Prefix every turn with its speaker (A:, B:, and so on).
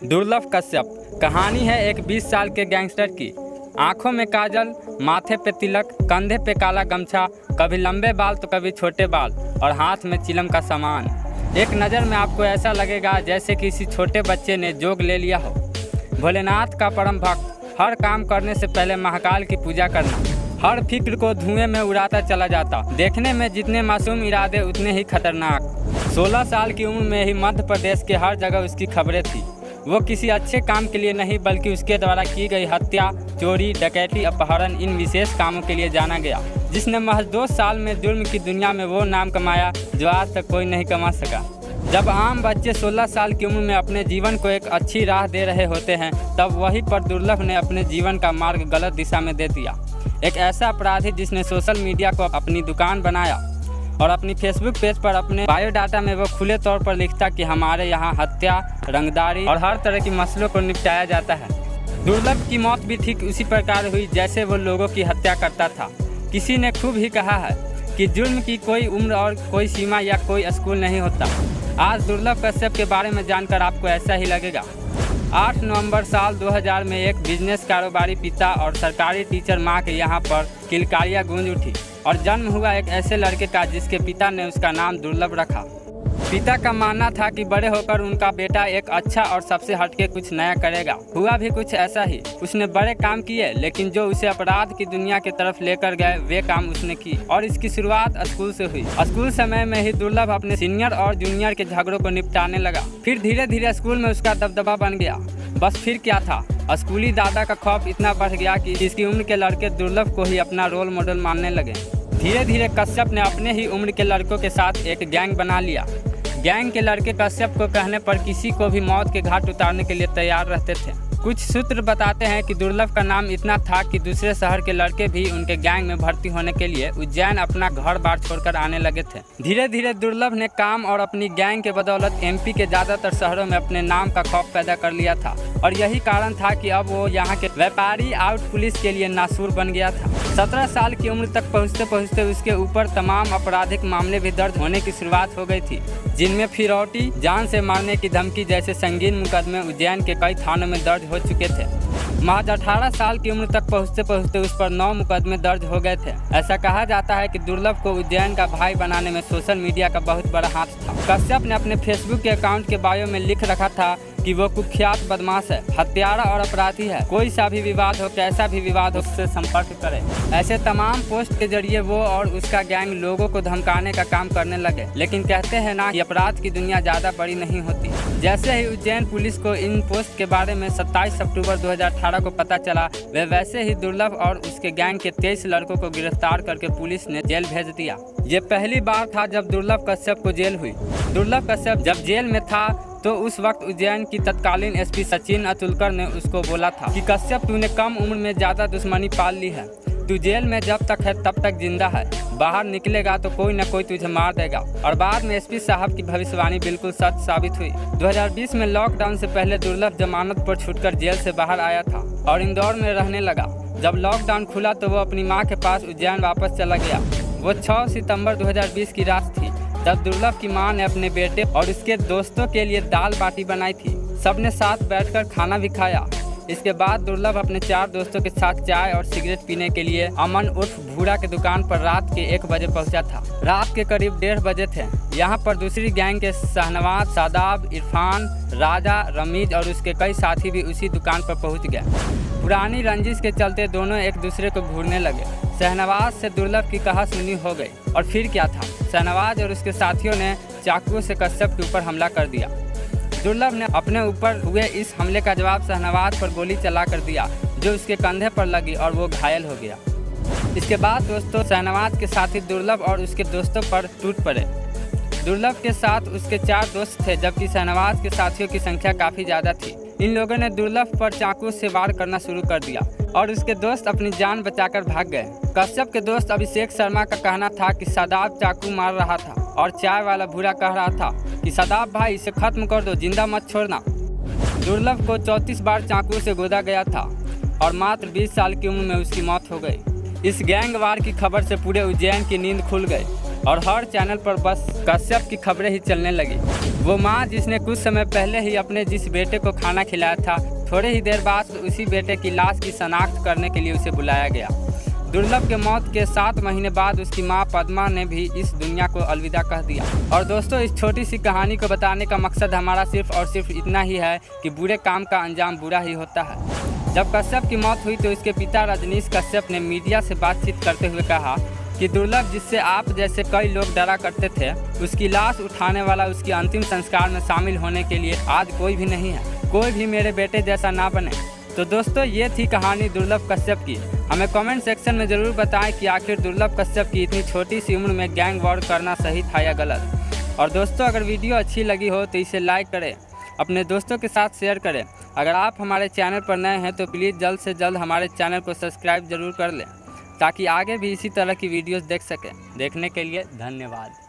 A: दुर्लभ कश्यप कहानी है एक 20 साल के गैंगस्टर की। आंखों में काजल, माथे पे तिलक, कंधे पे काला गमछा, कभी लंबे बाल तो कभी छोटे बाल और हाथ में चिलम का सामान। एक नज़र में आपको ऐसा लगेगा जैसे किसी छोटे बच्चे ने जोग ले लिया हो। भोलेनाथ का परम भक्त, हर काम करने से पहले महाकाल की पूजा करना, हर फिक्र को धुएं में उड़ाता चला जाता। देखने में जितने मासूम इरादे उतने ही खतरनाक। 16 साल की उम्र में ही मध्य प्रदेश के हर जगह उसकी खबरें थी। वो किसी अच्छे काम के लिए नहीं बल्कि उसके द्वारा की गई हत्या, चोरी, डकैती, अपहरण, इन विशेष कामों के लिए जाना गया, जिसने महज 2 साल में जुर्म की दुनिया में वो नाम कमाया जो आज तक कोई नहीं कमा सका। जब आम बच्चे 16 साल की उम्र में अपने जीवन को एक अच्छी राह दे रहे होते हैं, तब वहीं पर दुर्लभ ने अपने जीवन का मार्ग गलत दिशा में दे दिया। एक ऐसा अपराधी जिसने सोशल मीडिया को अपनी दुकान बनाया और अपनी फेसबुक पेज पर अपने बायोडाटा में वो खुले तौर पर लिखता कि हमारे यहाँ हत्या, रंगदारी और हर तरह की मसलों को निपटाया जाता है। दुर्लभ की मौत भी ठीक उसी प्रकार हुई जैसे वो लोगों की हत्या करता था। किसी ने खूब ही कहा है कि जुर्म की कोई उम्र और कोई सीमा या कोई स्कूल नहीं होता। आज दुर्लभ कश्यप के बारे में जानकर आपको ऐसा ही लगेगा। 8 नवंबर साल 2000 में एक बिजनेस कारोबारी पिता और सरकारी टीचर मां के यहाँ पर किलकारियाँ गूंज उठी और जन्म हुआ एक ऐसे लड़के का जिसके पिता ने उसका नाम दुर्लभ रखा। पिता का मानना था कि बड़े होकर उनका बेटा एक अच्छा और सबसे हटके कुछ नया करेगा। हुआ भी कुछ ऐसा ही। उसने बड़े काम किए, लेकिन जो उसे अपराध की दुनिया की तरफ लेकर गए वे काम उसने की। और इसकी शुरुआत स्कूल से हुई। स्कूल समय में ही दुर्लभ अपने सीनियर और जूनियर के झगड़ों को निपटाने लगा। फिर धीरे धीरे स्कूल में उसका दबदबा बन गया। बस फिर क्या था, स्कूली दादा का खौफ इतना बढ़ गया कि इसकी उम्र के लड़के दुर्लभ को ही अपना रोल मॉडल मानने लगे। धीरे धीरे कश्यप ने अपने ही उम्र के लड़कों के साथ एक गैंग बना लिया। गैंग के लड़के कश्यप को कहने पर किसी को भी मौत के घाट उतारने के लिए तैयार रहते थे। कुछ सूत्र बताते हैं कि दुर्लभ का नाम इतना था कि दूसरे शहर के लड़के भी उनके गैंग में भर्ती होने के लिए उज्जैन अपना घर बार छोड़कर आने लगे थे। धीरे धीरे दुर्लभ ने काम और अपनी गैंग के बदौलत एमपी के ज्यादातर शहरों में अपने नाम का खौफ पैदा कर लिया था और यही कारण था कि अब वो यहाँ के व्यापारी आउट पुलिस के लिए नासूर बन गया था। 17 साल की उम्र तक पहुँचते पहुँचते उसके ऊपर तमाम आपराधिक मामले भी दर्ज होने की शुरुआत हो गई थी, जिनमें फिरौती, जान से मारने की धमकी जैसे संगीन मुकदमे उज्जैन के कई थानों में दर्ज हो चुके थे। महज 18 साल की उम्र तक पहुँचते पहुँचते उस पर 9 मुकदमे दर्ज हो गए थे। ऐसा कहा जाता है कि दुर्लभ को उज्जैन का भाई बनाने में सोशल मीडिया का बहुत बड़ा हाथ था। कश्यप ने अपने फेसबुक के अकाउंट के बायो में लिख रखा था कि वो कुख्यात बदमाश है, हत्यारा और अपराधी है। कोई सा भी विवाद हो, कैसा भी विवाद हो, उससे संपर्क करे। ऐसे तमाम पोस्ट के जरिए वो और उसका गैंग लोगों को धमकाने का काम करने लगे। लेकिन कहते हैं ना कि अपराध की दुनिया ज़्यादा बड़ी नहीं होती। जैसे ही उज्जैन पुलिस को इन पोस्ट के बारे में 27 अक्टूबर 2018 को पता चला, वे वैसे ही दुर्लभ और उसके गैंग के 23 लड़कों को गिरफ्तार करके पुलिस ने जेल भेज दिया। ये पहली बार था जब दुर्लभ कश्यप को जेल हुई। दुर्लभ कश्यप जब जेल में था तो उस वक्त उज्जैन की तत्कालीन एसपी सचिन अतुलकर ने उसको बोला था कि कश्यप, तूने कम उम्र में ज़्यादा दुश्मनी पाल ली है। तू जेल में जब तक है तब तक जिंदा है, बाहर निकलेगा तो कोई न कोई तुझे मार देगा। और बाद में एसपी साहब की भविष्यवाणी बिल्कुल सच साबित हुई। 2020 में लॉकडाउन से पहले दुर्लभ जमानत पर छूटकर जेल से बाहर आया था और इंदौर में रहने लगा। जब लॉकडाउन खुला तो वो अपनी माँ के पास उज्जैन वापस चला गया। वो 6 सितम्बर 2020 की रात थी तब दुर्लभ की मां ने अपने बेटे और उसके दोस्तों के लिए दाल बाटी बनाई थी। सबने साथ बैठकर खाना भी खाया। इसके बाद दुर्लभ अपने 4 दोस्तों के साथ चाय और सिगरेट पीने के लिए अमन उर्फ भूरा की दुकान पर रात के 1 बजे पहुंचा था। रात के करीब 1:30 बजे थे। यहाँ पर दूसरी गैंग के शहनवाज, शादाब, इरफान, राजा, रमीज और उसके कई साथी भी उसी दुकान पर पहुँच गए। पुरानी रंजिश के चलते दोनों एक दूसरे को घूरने लगे। शहनवाज से दुर्लभ की कहा-सुनी हो गई और फिर क्या था, शहनवाज और उसके साथियों ने चाकू से कश्यप के ऊपर हमला कर दिया। दुर्लभ ने अपने ऊपर हुए इस हमले का जवाब शहनवाज पर गोली चला कर दिया, जो उसके कंधे पर लगी और वो घायल हो गया। इसके बाद दोस्तों शहनवाज के साथी दुर्लभ और उसके दोस्तों पर टूट पड़े। दुर्लभ के साथ उसके 4 दोस्त थे, जबकि शहनवाज के साथियों की संख्या काफ़ी ज़्यादा थी। इन लोगों ने दुर्लभ पर चाकू से वार करना शुरू कर दिया और उसके दोस्त अपनी जान बचाकर भाग गए। कश्यप के दोस्त अभिषेक शर्मा का कहना था कि शादाब चाकू मार रहा था और चाय वाला भूरा कह रहा था कि शादाब भाई, इसे खत्म कर दो, जिंदा मत छोड़ना। दुर्लभ को 34 बार चाकू से गोदा गया था और मात्र 20 साल की उम्र में उसकी मौत हो गई। इस गैंग वार की खबर से पूरे उज्जैन की नींद खुल गई और हर चैनल पर बस कश्यप की खबरें ही चलने लगी। वो माँ जिसने कुछ समय पहले ही अपने जिस बेटे को खाना खिलाया था, थोड़े ही देर बाद उसी बेटे की लाश की शनाख्त करने के लिए उसे बुलाया गया। दुर्लभ के मौत के 7 महीने बाद उसकी मां पद्मा ने भी इस दुनिया को अलविदा कह दिया। और दोस्तों, इस छोटी सी कहानी को बताने का मकसद हमारा सिर्फ और सिर्फ इतना ही है कि बुरे काम का अंजाम बुरा ही होता है। जब कश्यप की मौत हुई तो उसके पिता रजनीश कश्यप ने मीडिया से बातचीत करते हुए कहा कि दुर्लभ, जिससे आप जैसे कई लोग डरा करते थे, उसकी लाश उठाने वाला उसकी अंतिम संस्कार में शामिल होने के लिए आज कोई भी नहीं है। कोई भी मेरे बेटे जैसा ना बने। तो दोस्तों, ये थी कहानी दुर्लभ कश्यप की। हमें कमेंट सेक्शन में ज़रूर बताएं कि आखिर दुर्लभ कश्यप की इतनी छोटी सी उम्र में गैंग वॉर करना सही था या गलत। और दोस्तों, अगर वीडियो अच्छी लगी हो तो इसे लाइक करें, अपने दोस्तों के साथ शेयर करें। अगर आप हमारे चैनल पर नए हैं तो प्लीज़ जल्द से जल्द हमारे चैनल को सब्सक्राइब ज़रूर कर लें, ताकि आगे भी इसी तरह की वीडियोस देख सकें। देखने के लिए धन्यवाद।